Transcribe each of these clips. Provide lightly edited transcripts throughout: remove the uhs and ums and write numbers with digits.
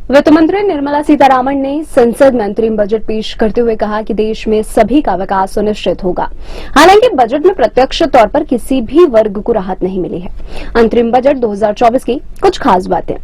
वित्त मंत्री निर्मला सीतारामन ने संसद में अंतरिम बजट पेश करते हुए कहा कि देश में सभी का विकास सुनिश्चित होगा। हालांकि बजट में प्रत्यक्ष तौर पर किसी भी वर्ग को राहत नहीं मिली है। अंतरिम बजट 2024 की कुछ खास बातें।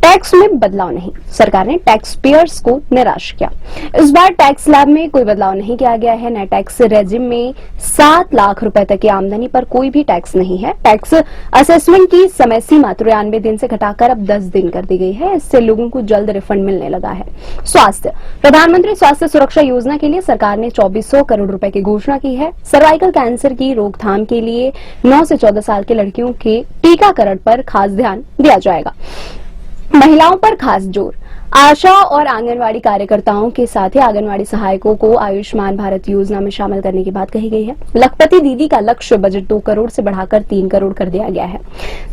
टैक्स में बदलाव नहीं, सरकार ने टैक्स पेयर्स को निराश किया। इस बार टैक्स स्लैब में कोई बदलाव नहीं किया गया है। नए टैक्स रेजिम में 7 लाख रुपए तक की आमदनी पर कोई भी टैक्स नहीं है। टैक्स असेसमेंट की समय सीमा 93 दिन से घटाकर अब 10 दिन कर दी गई है। इससे लोगों को जल्द रिफंड मिलने लगा है। स्वास्थ्य, प्रधानमंत्री स्वास्थ्य सुरक्षा योजना के लिए सरकार ने 2400 करोड़ रुपए की घोषणा की है। सर्वाइकल कैंसर की रोकथाम के लिए 9 से 14 साल के लड़कियों के टीकाकरण पर खास ध्यान दिया जाएगा। महिलाओं पर खास जोर। आशा और आंगनवाड़ी कार्यकर्ताओं के साथ ही आंगनवाड़ी सहायकों को आयुष्मान भारत योजना में शामिल करने की बात कही गई है। लखपति दीदी का लक्ष्य बजट 2 करोड़ से बढ़ाकर 3 करोड़ कर दिया गया है।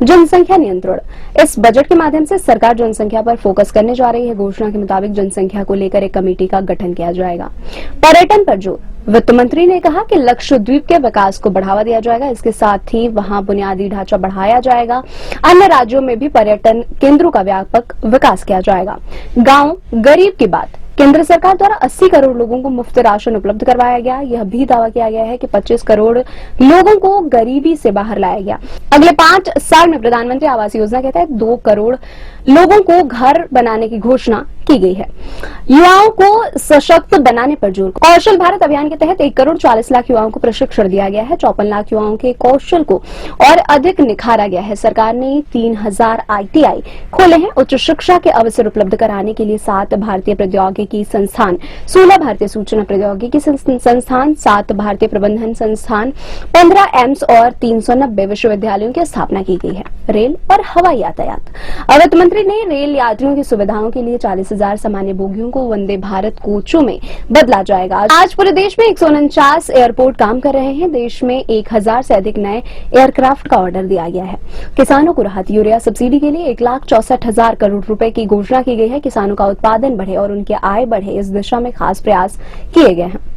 जनसंख्या नियंत्रण, इस बजट के माध्यम से सरकार जनसंख्या पर फोकस करने जा रही है। घोषणा के मुताबिक जनसंख्या को लेकर एक कमेटी का गठन किया जाएगा। पर्यटन पर जोर, वित्त मंत्री ने कहा कि लक्षद्वीप के विकास को बढ़ावा दिया जाएगा। इसके साथ ही वहां बुनियादी ढांचा बढ़ाया जाएगा। अन्य राज्यों में भी पर्यटन केंद्रों का व्यापक विकास किया जाएगा। गांव गरीब की बात, केंद्र सरकार द्वारा 80 करोड़ लोगों को मुफ्त राशन उपलब्ध करवाया गया। यह भी दावा किया गया है कि 25 करोड़ लोगों को गरीबी से बाहर लाया गया। अगले 5 साल में प्रधानमंत्री आवास योजना के तहत 2 करोड़ लोगों को घर बनाने की घोषणा की गई है। युवाओं को सशक्त बनाने पर जोर। कौशल भारत अभियान के तहत 1 करोड़ 40 लाख युवाओं को प्रशिक्षण दिया गया है। 54 लाख युवाओं के कौशल को और अधिक निखारा गया है। सरकार ने 3000 ITI खोले हैं। उच्च शिक्षा के अवसर उपलब्ध कराने के लिए 7 भारतीय प्रौद्योगिकी संस्थान, 16 भारतीय सूचना प्रौद्योगिकी संस्थान, 7 भारतीय प्रबंधन संस्थान, 15 एम्स और 390 विश्वविद्यालयों की स्थापना की गई है। रेल और हवाई यातायात, वित्त मंत्री ने रेल यात्रियों की सुविधाओं के लिए 40,000 सामान्य बोगियों को वंदे भारत कोचों में बदला जाएगा। आज पूरे देश में 149 एयरपोर्ट काम कर रहे हैं। देश में 1000 से अधिक नए एयरक्राफ्ट का ऑर्डर दिया गया है। किसानों को राहत, यूरिया सब्सिडी के लिए 1,64,000 करोड़ रुपए की घोषणा की गई है। किसानों का उत्पादन बढ़े और उनकी आय बढ़े, इस दिशा में खास प्रयास किए गए हैं।